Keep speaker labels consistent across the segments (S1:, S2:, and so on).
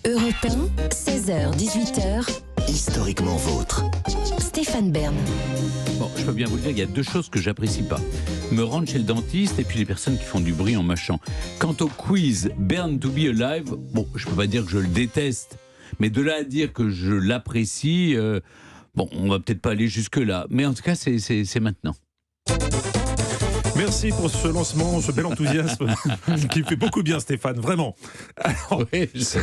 S1: Europe 1, 16h-18h,
S2: Historiquement vôtre.
S1: Stéphane Bern.
S3: Bon, je peux bien vous le dire, il y a deux choses que j'apprécie pas. Me rendre chez le dentiste et puis les personnes qui font du bruit en mâchant. Quant au quiz Born to be Alive, bon, je peux pas dire que je le déteste, mais de là à dire que je l'apprécie, bon, on va peut-être pas aller jusque-là. Mais en tout cas, c'est maintenant.
S4: Merci pour ce lancement, ce bel enthousiasme qui me fait beaucoup bien, Stéphane, vraiment. Alors,
S3: Oui, je sais.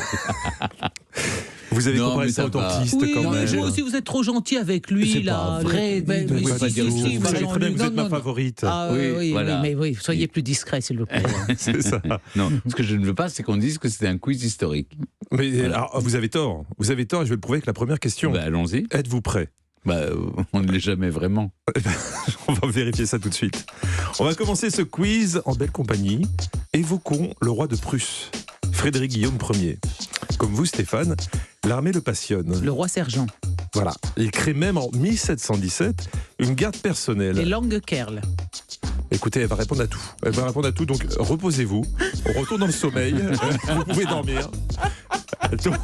S4: vous avez
S3: Non,
S4: comparé
S3: mais
S4: ça
S3: ça
S4: au
S3: va.
S4: dentiste
S5: Oui,
S4: quand même.
S5: vous aussi, vous êtes trop gentil avec lui.
S4: C'est
S5: là.
S4: pas vrai.
S5: Ben,
S4: Vous
S5: oui,
S4: pouvez pas dire
S5: si,
S4: tout.
S5: si,
S4: Vous savez très bien que vous
S5: non,
S4: êtes ma
S5: non.
S4: favorite.
S5: Ah,
S3: Oui,
S5: oui,
S3: voilà.
S5: oui, mais oui, soyez plus discret, s'il vous plaît.
S4: C'est ça.
S3: Non, ce que je ne veux pas, c'est qu'on dise que c'est un quiz historique.
S4: Mais
S3: Voilà.
S4: alors, vous avez tort. Vous avez tort et je vais le prouver avec la première question.
S3: Bah, allons-y.
S4: Êtes-vous prêt?
S3: On ne l'est jamais vraiment.
S4: On va vérifier ça tout de suite. On va commencer ce quiz en belle compagnie. Évoquons le roi de Prusse, Frédéric Guillaume Ier. Comme vous, Stéphane, l'armée le passionne.
S5: Le roi sergent.
S4: Voilà. Il crée même en 1717 une garde personnelle.
S5: Les langues Kerl.
S4: Écoutez, elle va répondre à tout. Elle va répondre à tout, donc reposez-vous. On retourne dans le sommeil. Vous pouvez dormir. Donc,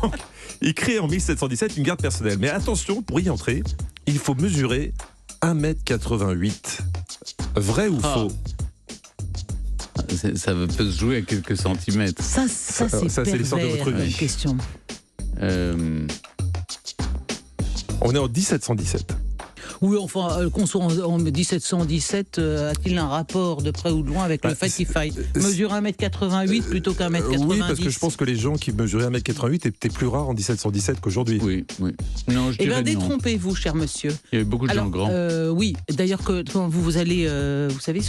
S4: il crée en 1717 une garde personnelle. Mais attention, pour y entrer, il faut mesurer 1,88 m. Vrai ou
S3: Ah.
S4: faux?
S3: Ça peut se jouer à quelques centimètres.
S5: Ça,
S4: Ça,
S5: c'est
S4: c'est l'histoire de
S5: pervers
S4: votre
S5: comme
S4: vie.
S5: question.
S4: On est en 1717.
S5: Oui, enfin, qu'on soit en 1717, a-t-il un rapport de près ou de loin avec le
S4: Bah,
S5: fait qu'il faille
S4: c'est-
S5: mesurer 1,88 m plutôt qu'un 1,90 m?
S4: Oui, parce que je pense que les gens qui mesuraient 1,88 m étaient plus rares en 1717 qu'aujourd'hui.
S3: Oui. Non, je
S5: Eh
S3: dirais
S5: bien,
S3: non.
S5: détrompez-vous, cher monsieur.
S3: Il y avait beaucoup de gens grands.
S5: Oui, d'ailleurs, quand vous allez, vous savez,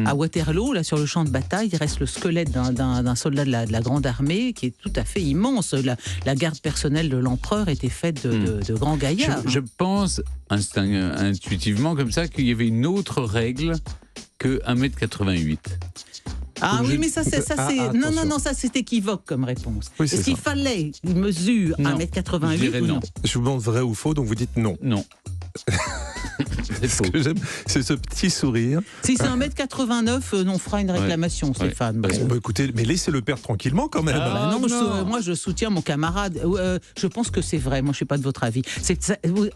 S5: à Waterloo, là, sur le champ de bataille, il reste le squelette d'un soldat de la Grande Armée qui est tout à fait immense. La garde personnelle de l'empereur était faite de grands gaillards.
S3: Je pense intuitivement comme ça qu'il y avait une autre règle que 1,88 m.
S5: Ah
S3: Donc
S5: oui,
S3: je-
S5: mais ça c'est
S4: attention.
S5: non, ça c'est équivoque comme réponse.
S4: Oui, c'est
S5: Est-ce qu'il
S4: ça.
S5: fallait une mesure
S3: Non,
S5: 1,88
S3: je dirais
S5: m ou
S3: non.
S5: non?
S4: Je vous demande vrai ou faux, donc vous dites non.
S3: Non. C'est
S4: Ce
S3: faux.
S4: que j'aime, c'est ce petit sourire.
S5: Si c'est 1,89 m, on fera une réclamation, Stéphane.
S3: Ouais.
S4: Bon, bah, écoutez, mais laissez-le père tranquillement quand même.
S3: Ah,
S5: Non,
S3: non.
S5: moi je soutiens mon camarade. Je pense que c'est vrai, moi je ne suis pas de votre avis.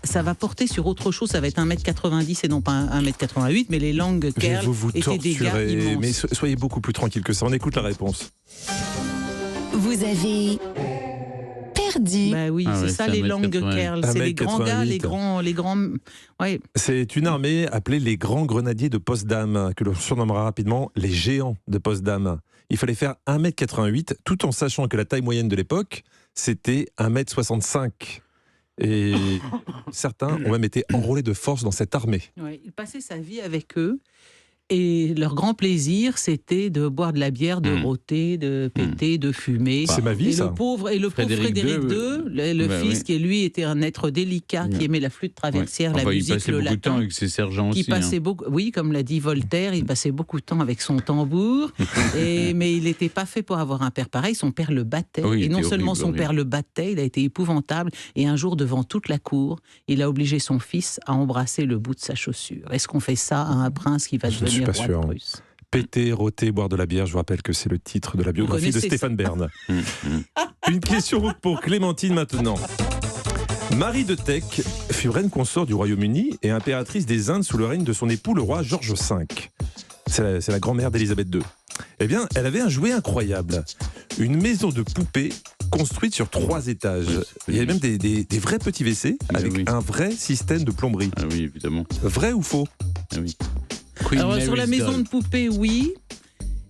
S5: Ça va porter sur autre chose, ça va être 1,90 m et non pas 1,88 m, mais les langues
S4: Je vais
S5: Kerl
S4: vous
S5: étaient des gars
S4: torturer,
S5: immenses.
S4: mais soyez beaucoup plus tranquille que ça. On écoute la réponse.
S1: Vous avez perdu.
S5: Bah oui,
S3: Ah
S5: c'est
S3: ouais,
S5: ça
S3: c'est
S5: les
S3: 1,88
S5: langues
S3: m.
S5: Kerl. C'est les grands gars, les grands. Ouais.
S4: C'est une armée appelée les Grands Grenadiers de Potsdam, que l'on surnommera rapidement les Géants de Potsdam. Il fallait faire 1,88 m, tout en sachant que la taille moyenne de l'époque, c'était 1,65 m. Et certains ont même été enrôlés de force dans cette armée.
S5: Ouais, il passait sa vie avec eux. Et leur grand plaisir, c'était de boire de la bière, de rôter, de péter, de fumer.
S4: C'est ma vie,
S5: et
S4: ça.
S5: le pauvre Frédéric II, le
S3: bah
S5: fils
S3: oui.
S5: qui lui était un être délicat, qui aimait la flûte traversière, la
S3: Enfin,
S5: musique,
S3: il passait
S5: le
S3: beaucoup de temps
S5: latin.
S3: avec ses sergents
S5: Qui
S3: aussi.
S5: passait beaucoup, oui, comme l'a dit Voltaire, il passait beaucoup de temps avec son tambour, mais il n'était pas fait pour avoir un père pareil. Son père le battait,
S3: Oui, il
S5: et non
S3: était
S5: seulement
S3: horrible,
S5: son père le battait, il a été épouvantable. Et un jour, devant toute la cour, il a obligé son fils à embrasser le bout de sa chaussure. Est-ce qu'on fait ça à un prince qui va
S4: Je ne suis
S5: devenir
S4: pas
S5: roi
S4: sûr.
S5: de Prusse?
S4: Péter, rôter, boire de la bière, je vous rappelle que c'est le titre de la biographie de
S5: connaissez
S4: Stéphane Bern.
S3: Mmh.
S4: Une question pour Clémentine maintenant. Marie de Teck fut reine consort du Royaume-Uni et impératrice des Indes sous le règne de son époux, le roi George V. C'est la grand-mère d'Élisabeth II. Eh bien, elle avait un jouet incroyable. Une maison de poupée construite sur 3 étages.
S3: Oui,
S4: Il y avait même des vrais petits WC avec
S3: oui.
S4: un vrai système de plomberie.
S3: Ah oui, évidemment.
S4: Vrai ou faux?
S3: Ah oui. Queen
S5: Alors, sur la
S3: Mary's
S5: maison
S3: doll.
S5: de poupée, oui.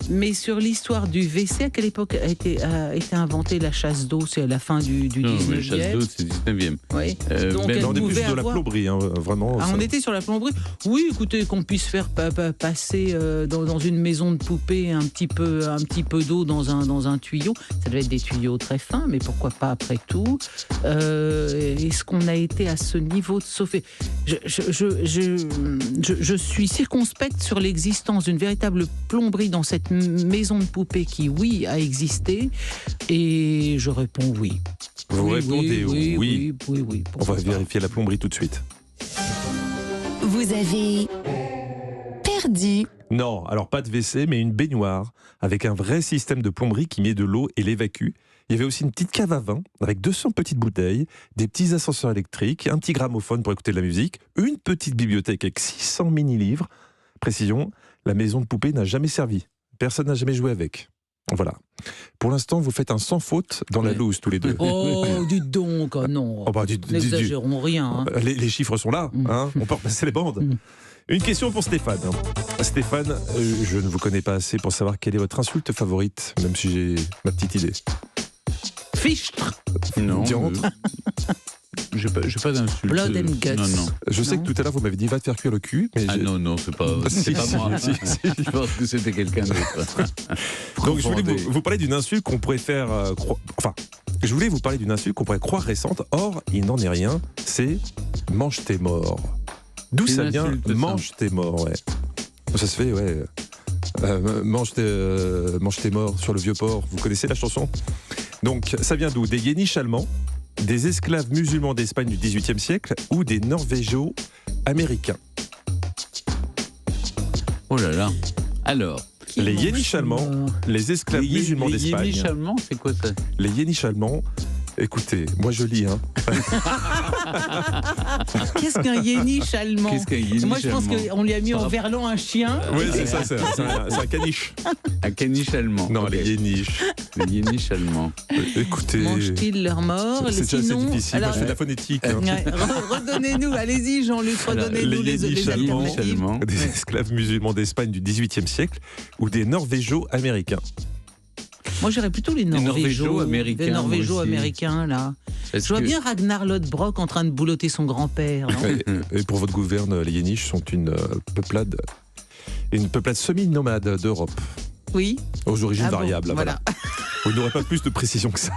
S5: Mais sur l'histoire du WC, à quelle époque a été inventée la chasse d'eau? C'est à la fin du
S3: Non, mais
S5: 19e.
S3: chasse d'eau, c'est 19e.
S5: Oui. Donc,
S3: mais
S5: elle
S4: Là, on est plus
S5: pouvait
S4: sur de la
S5: avoir-
S4: plomberie, hein, vraiment.
S5: Ah,
S4: ça.
S5: on était sur la plomberie. Oui, écoutez, qu'on puisse faire passer dans une maison de poupée un petit peu d'eau dans un tuyau. Ça devait être des tuyaux très fins, mais pourquoi pas après tout. Est-ce qu'on a été à ce niveau de sauver? Je suis circonspecte sur l'existence d'une véritable plomberie dans cette maison de poupée qui, oui, a existé. Et je réponds oui.
S4: Vous
S5: Oui,
S4: répondez oui.
S5: oui.
S4: On va
S5: pourquoi pas.
S4: vérifier la plomberie tout de suite.
S1: Vous avez perdu.
S4: Non, alors pas de WC, mais une baignoire avec un vrai système de plomberie qui met de l'eau et l'évacue. Il y avait aussi une petite cave à vin avec 200 petites bouteilles, des petits ascenseurs électriques, un petit gramophone pour écouter de la musique, une petite bibliothèque avec 600 mini-livres. Précision, la maison de poupée n'a jamais servi. Personne n'a jamais joué avec. Voilà. Pour l'instant, vous faites un sans faute dans la loose tous les deux.
S5: Oh, dites donc, non.
S4: Oh, bah,
S5: N'exagérons rien. Hein.
S4: Les chiffres sont là, hein, on peut repasser les bandes. Une question pour Stéphane. Stéphane, je ne vous connais pas assez pour savoir quelle est votre insulte favorite, même si j'ai ma petite idée.
S5: Fichtre.
S3: Non.
S4: Diantre.
S3: J'ai pas d'insulte.
S5: Blood and guts.
S3: Non.
S4: Je sais que tout à l'heure, vous m'avez dit va te faire cuire le cul. Mais
S3: Ah non, c'est pas moi.
S4: Si.
S3: Je pense que c'était quelqu'un d'autre.
S4: Donc je voulais vous parler d'une insulte qu'on pourrait faire... je voulais vous parler d'une insulte qu'on pourrait croire récente. Or, il n'en est rien. C'est « mange tes morts ». D'où
S3: C'est
S4: ça
S3: une
S4: vient
S3: insulte,
S4: « mange tes morts », ouais. Ça se fait, ouais. Mange tes morts sur le vieux port. Vous connaissez la chanson? Donc, ça vient d'où? Des Yéniches allemands, des esclaves musulmans d'Espagne du XVIIIe siècle ou des Norvégo-américains?
S3: Oh là là. Alors,
S4: Les Yéniches allemands, les esclaves musulmans
S3: les
S4: d'Espagne.
S3: Yéniches allemands, c'est quoi ça?
S4: Les Yéniches allemands, écoutez, moi je lis, hein.
S5: Qu'est-ce qu'un yéniche allemand?
S3: Qu'est-ce qu'un yéniche
S5: Moi, je pense
S3: allemand
S5: qu'on lui a mis en verlan un chien.
S4: Oui, c'est ça, c'est un caniche.
S3: Un caniche allemand.
S4: Non,
S3: Ok.
S4: les Yéniches.
S3: Les Yéniches allemands.
S4: Écoutez,
S5: Mangent-ils leurs morts?
S4: c'est déjà assez
S5: Sinon,
S4: difficile.
S5: alors,
S4: Moi, je fais de la phonétique. Hein.
S5: ouais, redonnez-nous, allez-y Jean-Luc, redonnez-nous
S4: les
S5: les
S4: Yéniches allemands.
S5: alternatives.
S3: Allemands.
S4: Des esclaves musulmans d'Espagne du XVIIIe siècle ou des Norvégo-américains.
S5: Moi, j'irais plutôt les
S3: Norvégo-américains,
S5: Les
S3: moi
S5: Norvégo-américains, là.
S3: Parce
S5: Je vois
S3: que-
S5: bien Ragnar Lodbrok en train de boulotter son grand-père. non
S4: Et pour votre gouverne, les Yéniches sont une peuplade semi-nomade d'Europe,
S5: Oui.
S4: aux origines
S5: Ah bon,
S4: variables.
S5: voilà.
S4: Vous n'aurez pas plus de précision que ça.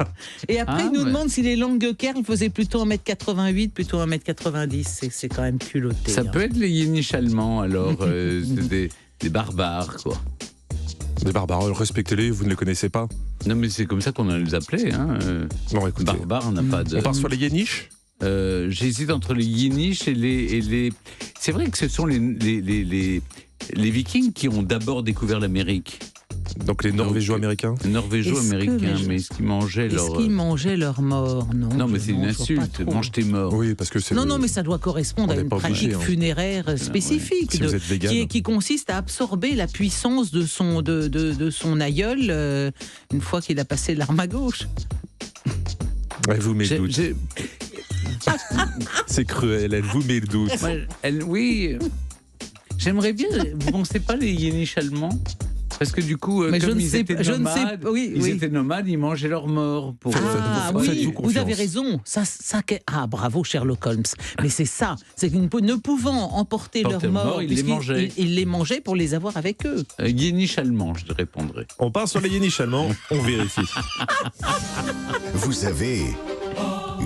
S5: Et après,
S3: Ah,
S5: il nous
S3: ouais.
S5: demande si les Languekerl faisaient plutôt 1m88, plutôt 1m90. C'est quand même culotté.
S3: Ça
S5: hein.
S3: peut être les Yéniches allemands, alors. C'est des barbares, quoi.
S4: Des barbares, respectez-les, vous ne les connaissez pas.
S3: Non, mais c'est comme ça qu'on les appelait. Hein.
S4: Non, écoutez.
S3: Barbares, on n'a pas de.
S4: On part sur les Yéniches.
S3: J'hésite entre les Yéniches et les. C'est vrai que ce sont les Vikings qui ont d'abord découvert l'Amérique.
S4: Donc les Norvégo-américains.
S3: Les Norvégo-américains, mais est-ce qu'ils mangeaient
S5: Est-ce
S3: leur.
S5: qu'ils mangeaient leurs morts? Non.
S3: Non, mais
S5: je
S3: c'est une
S5: mange pas
S3: insulte.
S5: trop.
S3: Mange tes morts.
S4: Oui, parce que c'est.
S5: Non, mais ça doit correspondre
S4: On
S5: à
S4: n'est
S5: une
S4: pas obligé,
S5: pratique
S4: hein.
S5: funéraire spécifique,
S4: Si vous êtes vegan.
S5: qui consiste à absorber la puissance de son aïeul une fois qu'il a passé l'arme à gauche.
S4: Elle vous met le
S3: J'ai-
S4: doute.
S3: j'ai-
S4: C'est cruel, elle vous met le doute.
S3: Oui. J'aimerais bien. Vous pensez pas les Yéniches allemands? Parce que du coup,
S5: Mais
S3: comme
S5: je ne
S3: ils
S5: sais
S3: étaient
S5: pas- je ne sais
S3: nomades,
S5: pas- oui,
S3: ils
S5: oui.
S3: étaient nomades, ils mangeaient leurs morts pour.
S5: Ah
S4: faites-vous
S5: oui,
S4: confiance.
S5: vous avez raison. Ah bravo Sherlock Holmes. Mais c'est ça, c'est qu'ils ne pouvant emporter leurs
S3: Porter
S5: morts,
S3: mort, ils les
S5: puisqu'ils-
S3: mangeaient.
S5: ils les mangeaient pour les avoir avec eux.
S3: Yéniche allemand, je répondrai.
S4: On part sur les Yéniches allemands, on vérifie.
S2: Vous avez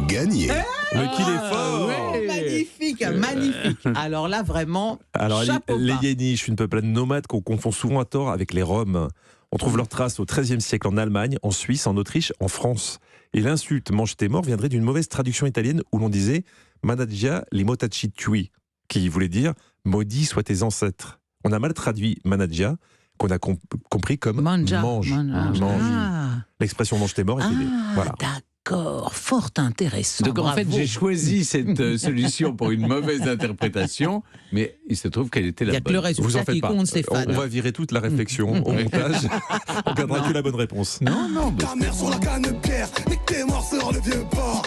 S2: gagné.
S4: Mais qu'il est fort
S3: ouais.
S5: Magnifique, magnifique. Alors là vraiment,
S4: Alors,
S5: chapeau
S4: les
S5: bas.
S4: Yéniches, une peuplade nomade qu'on confond souvent à tort avec les Roms. On trouve leurs traces au XIIIe siècle en Allemagne, en Suisse, en Autriche, en France. Et l'insulte « mange tes morts » viendrait d'une mauvaise traduction italienne où l'on disait « managgia li motaci tui », qui voulait dire « maudits soient tes ancêtres ». On a mal traduit « managgia », qu'on a compris comme «
S5: Manja.
S4: mange ».
S5: Mange. Ah.
S4: L'expression « mange tes morts » était née. Voilà.
S5: D'accord, fort intéressant.
S3: Donc en fait,
S5: bravo.
S3: j'ai choisi cette solution pour une mauvaise interprétation, mais il se trouve qu'elle était
S5: Il n'y
S3: la
S5: a que le
S3: bonne.
S4: Vous en
S5: résultat
S4: faites
S5: qui
S4: pas.
S5: compte, Stéphane.
S4: On va virer toute la réflexion au montage. On gardera que la bonne réponse.
S3: Non,
S6: Ta mère sur la canne pierre, nique tes morts sur le vieux port.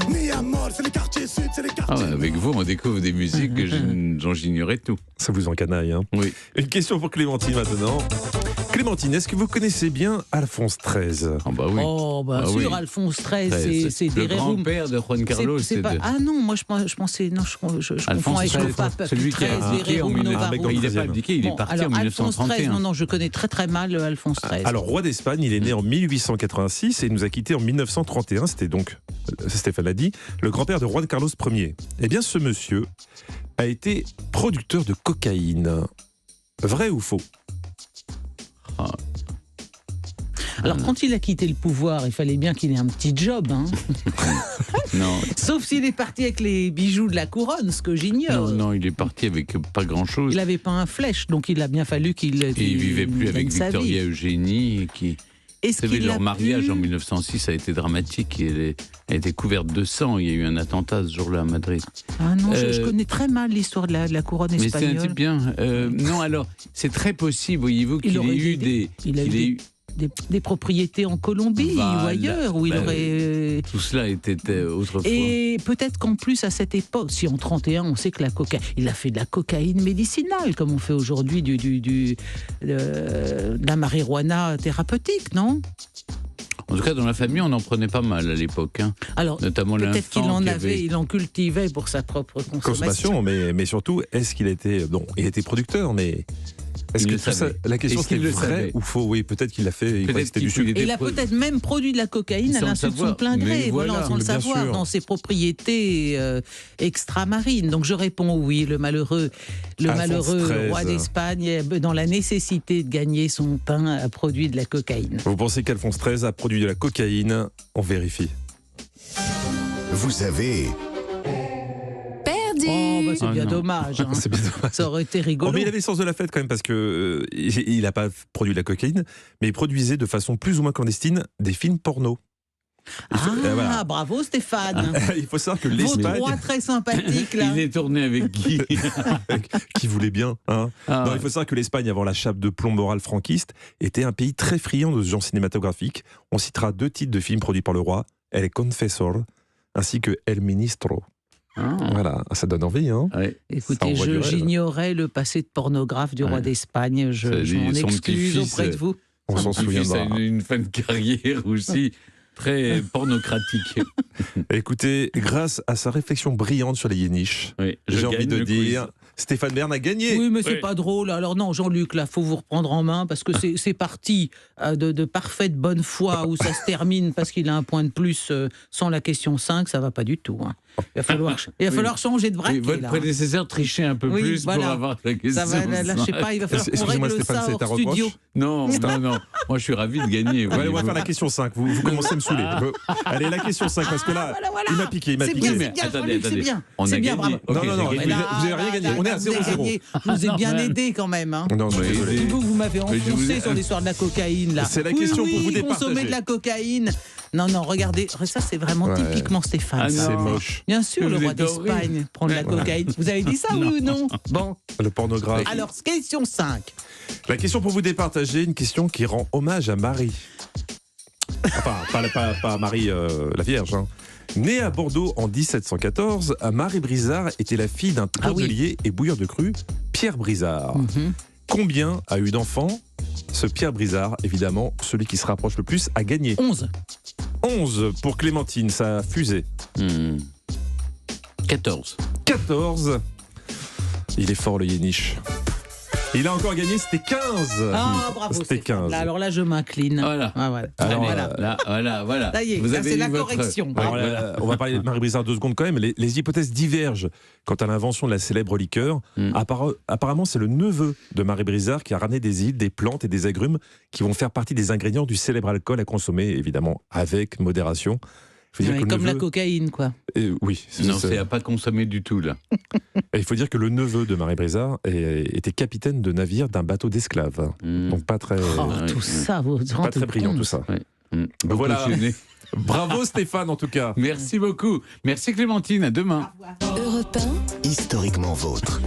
S6: Mi-amol, c'est les quartiers sud, c'est les
S3: Ah
S6: quartiers.
S3: ouais, avec vous, on découvre des musiques dont j'ignorais tout.
S4: Ça vous encanaille, hein.
S3: Oui.
S4: Une question pour Clémentine maintenant. Clémentine, est-ce que vous connaissez bien Alphonse XIII ?
S3: Ah bah oui.
S5: Oh, bien
S3: Ah
S5: sûr,
S3: oui.
S5: Alphonse XIII, c'est
S3: le
S5: des rerum.
S3: grand-père de Juan Carlos.
S5: C'est pas...
S3: de-
S5: Ah non, moi je pensais. Non, je confonds
S3: Alphonse
S5: avec le
S3: XIII,
S5: pape.
S3: celui qui a
S5: XIII,
S3: abdiqué en
S5: Rerum
S3: 1900.
S5: Novarum.
S4: dans le
S3: Il n'a pas
S4: 13e.
S3: abdiqué, il est
S5: Bon,
S3: parti
S5: alors,
S3: en
S5: Alphonse XIII,
S3: 1931.
S5: non, je connais très très mal Alphonse XIII.
S4: Alors, roi d'Espagne, il est né en 1886 et il nous a quittés en 1931. C'était donc, Stéphane l'a dit, le grand-père de Juan Carlos Ier. Eh bien, ce monsieur a été producteur de cocaïne. Vrai ou faux ?
S5: Alors, quand il a quitté le pouvoir, il fallait bien qu'il ait un petit job. Hein.
S3: Non.
S5: Sauf s'il est parti avec les bijoux de la couronne, ce que j'ignore.
S3: Non, il est parti avec pas grand-chose.
S5: Il n'avait pas un flèche, donc il a bien fallu qu'il.
S3: Et il vivait plus avec
S5: gagne sa vie.
S3: Victoria Eugénie, qui
S5: Est-ce
S3: Vous savez,
S5: qu'il a
S3: leur mariage
S5: pu-
S3: en 1906 a été dramatique. Elle a été couverte de sang. Il y a eu un attentat ce jour-là à Madrid.
S5: Ah non, je
S3: Euh,
S5: connais très mal l'histoire de la couronne
S3: Mais c'est un
S5: espagnole.
S3: type bien. Non, alors, c'est très possible, voyez-vous,
S5: Il
S3: qu'il
S5: aurait
S3: ait eu
S5: des- il a eu
S3: qu'il ait
S5: des-
S3: eu-
S5: des propriétés en Colombie
S3: Voilà.
S5: ou ailleurs où il
S3: Ben
S5: aurait.
S3: Tout cela était autrefois.
S5: Et peut-être qu'en plus à cette époque, si en 31 on sait que il a fait de la cocaïne médicinale comme on fait aujourd'hui de la marijuana thérapeutique, non?
S3: En tout cas, dans la famille, on en prenait pas mal à l'époque. Hein.
S5: Alors
S3: Notamment
S5: peut-être qu'il
S3: l'infant
S5: en
S3: qui
S5: avait,
S3: avait...
S5: il en cultivait pour sa propre consommation.
S4: Consommation, mais surtout, est-ce qu'il était. Bon, il était producteur, mais. Est-ce
S3: Il
S4: que
S3: le
S4: tout ça,
S3: savait.
S4: la question
S3: Est-ce qu'il
S4: c'était
S3: le
S4: vrai
S3: savait
S4: ou faux? Oui, peut-être qu'il l'a fait. Il croyait que
S3: Peut-être
S4: c'était du
S3: qu'il
S4: sucre.
S3: pouvait
S5: Et il a peut-être même produit de la cocaïne à
S3: Sans le
S5: l'insu de son
S3: savoir.
S5: plein gré,
S3: Mais voilà,
S5: sans le
S4: bien
S5: savoir,
S4: sûr.
S5: dans ses propriétés extramarines. Donc je réponds oui, le malheureux
S4: Alphonse XIII.
S5: roi d'Espagne, dans la nécessité de gagner son pain, a produit de la cocaïne.
S4: Vous pensez qu'Alphonse XIII a produit de la cocaïne? On vérifie.
S2: Vous avez
S1: Perdu.
S5: Oh, bah, c'est
S3: Oh
S5: bien
S3: non.
S5: dommage. hein.
S4: C'est bien dommage.
S5: Ça aurait été
S4: Oh,
S5: rigolo.
S4: mais il avait le sens de la fête quand même parce que il n'a pas produit de la cocaïne, mais il produisait de façon plus ou moins clandestine des films porno. Il faut, voilà.
S5: Bravo Stéphane.
S4: Il faut savoir que
S5: Vos
S4: l'Espagne,
S5: trois très sympathiques là.
S3: Il est tourné avec qui
S4: qui voulait bien, hein.
S3: Ah,
S4: Non, il faut savoir que l'Espagne, avant la chape de plomb morale franquiste, était un pays très friand de ce genre cinématographique. On citera 2 titres de films produits par le roi, El Confesor, ainsi que El Ministro.
S3: ah.
S4: Voilà, ça donne envie, hein.
S3: Ouais.
S5: Écoutez,
S4: envoie du rêve.
S5: j'ignorais le passé de pornographe du roi
S3: Ouais.
S5: d'Espagne.
S3: Ça
S5: Je
S3: dit,
S5: m'en
S3: son
S5: excuse
S3: petit-fils,
S5: auprès de vous.
S4: On s'en
S3: Son fils a
S4: souviendra.
S3: une fin de carrière aussi très pornocratique.
S4: Écoutez, grâce à sa réflexion brillante sur les yéniches,
S3: Oui, je
S4: j'ai envie
S3: gagne
S4: de
S3: le
S4: dire,
S3: quiz.
S4: Stéphane Bern a gagné.
S5: Oui, mais c'est
S3: Oui.
S5: pas drôle. Alors non, Jean-Luc, là, faut vous reprendre en main parce que c'est parti de parfaite bonne foi où ça se termine parce qu'il a un point de plus sans la question 5, ça va pas du tout. hein. Il va falloir changer de
S3: Oui,
S5: braquet.
S3: votre
S5: là.
S3: prédécesseur trichait un peu
S5: Oui,
S3: plus
S5: voilà.
S3: pour avoir la question.
S5: Ça va, là, je sais pas, il va falloir qu'on
S4: Excusez-moi,
S5: règle
S4: Stéphane,
S5: ça
S4: c'est un
S5: hors
S4: reproche.
S5: studio.
S3: Non, non. Moi, je suis ravi de gagner.
S4: Allez, on va
S3: voyez-vous.
S4: faire la question 5. Vous commencez à me saouler. Allez, la question 5, parce que là,
S5: Voilà.
S4: il m'a piqué.
S5: C'est bien,
S3: Oui, mais
S5: c'est bien,
S3: attendez,
S5: Jean-Luc, c'est
S3: attendez.
S5: bien.
S3: On
S5: C'est
S3: a
S5: bien,
S3: gagné.
S5: bravo.
S3: Ok,
S4: Non, non,
S3: j'ai
S4: mais
S3: gagné.
S4: vous avez rien gagné. On est à
S5: vous avez
S4: 0-0.
S5: gagné. Je vous ai bien
S3: Normal.
S5: aidé quand même. Hein.
S4: Non,
S3: Mais
S4: désolé.
S3: aidez.
S5: Vous m'avez
S3: Mais je vous
S5: enfoncé
S3: ai-
S5: sur l'histoire de la cocaïne, là.
S4: C'est la
S5: Oui,
S4: question pour
S5: oui,
S4: vous départager.
S5: consommer de la cocaïne. Non, regardez, ça c'est vraiment
S4: Ouais.
S5: typiquement Stéphane.
S3: Ah non.
S4: C'est moche.
S5: Bien sûr,
S3: Mais
S5: le
S3: vous
S5: roi
S3: êtes horrible.
S5: d'Espagne prend de la cocaïne. Vous avez dit ça, oui ou non? Bon,
S4: Le pornographe.
S5: alors, question 5.
S4: La question pour vous départager, une question qui rend hommage à Marie. Enfin, pas Marie la Vierge. Hein. Née à Bordeaux en 1714, Marie Brizard était la fille d'un
S5: Ah oui.
S4: tonnelier et bouilleur de cru, Pierre Brizard. Combien a eu d'enfants ce Pierre Brizard? Évidemment, celui qui se rapproche le plus a gagné.
S5: 11.
S4: 11 pour Clémentine, ça a fusé.
S3: 14.
S4: 14. Il est fort le Yéniche. Il a encore gagné, c'était 15.
S5: Ah, bravo.
S4: C'était
S5: Stéphane.
S4: 15.
S5: Là, alors là, je m'incline.
S3: Voilà.
S5: Ah, voilà.
S4: Alors,
S5: voilà. Ça y est,
S3: Vous
S5: là,
S3: avez
S5: c'est
S3: eu
S5: la
S3: votre-
S5: correction.
S4: Alors,
S3: Voilà.
S4: on va parler de Marie Brizard 2 secondes quand même. Les hypothèses divergent quant à l'invention de la célèbre liqueur. Apparemment, c'est le neveu de Marie Brizard qui a ramené des îles, des plantes et des agrumes qui vont faire partie des ingrédients du célèbre alcool à consommer, évidemment, avec modération. Il faut dire
S5: Ouais,
S4: que le
S5: comme la
S4: neveu-
S5: cocaïne, quoi.
S4: oui,
S3: Non, c'est à pas consommer du tout, là.
S4: Et il faut dire que le neveu de Marie Brizard était capitaine de navire d'un bateau d'esclaves. Donc pas très,
S5: Oh,
S3: ouais,
S5: tout
S3: ouais.
S5: ça, vous vous
S4: pas
S5: rendez
S4: très brillant
S5: compte.
S4: tout ça.
S3: Beaucoup
S4: Voilà.
S3: passionné.
S4: Bravo Stéphane en tout cas.
S3: Merci beaucoup. Merci Clémentine, à demain.
S1: Europe 1,
S2: historiquement vôtre.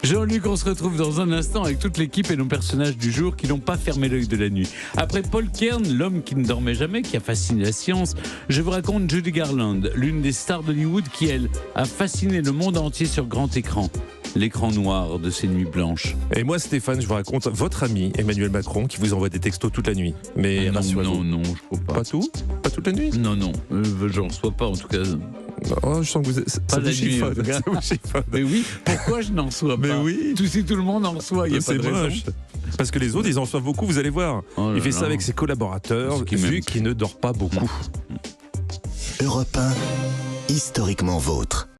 S3: Jean-Luc, on se retrouve dans un instant avec toute l'équipe et nos personnages du jour qui n'ont pas fermé l'œil de la nuit. Après Paul Kern, l'homme qui ne dormait jamais, qui a fasciné la science, je vous raconte Judy Garland, l'une des stars d'Hollywood qui, elle, a fasciné le monde entier sur grand écran. L'écran noir de ces nuits blanches.
S4: Et moi Stéphane, je vous raconte votre ami Emmanuel Macron qui vous envoie des textos toute la nuit. Mais
S3: Ah non,
S4: rassurez-vous.
S3: non, je crois pas.
S4: Pas tout? Pas toute la nuit?
S3: Non, j'en reçois pas en tout cas.
S4: Oh, je sens que ça
S3: Pas
S4: vous
S3: la nuit, en
S4: chiffonne.
S3: tout cas.
S4: Ça vous chiffonne.
S3: Mais oui, pourquoi je n'en reçois pas?
S4: Mais oui.
S3: Si tout le monde en reçoit, il n'y a pas
S4: C'est
S3: de raison.
S4: moche. Parce que les autres, ils en reçoivent beaucoup, vous allez voir.
S3: Oh là
S4: Il fait
S3: là.
S4: ça avec ses collaborateurs,
S3: Ce qui
S4: vu
S3: m'aime.
S4: qu'il ne dort pas beaucoup.
S2: Europe 1, historiquement vôtre.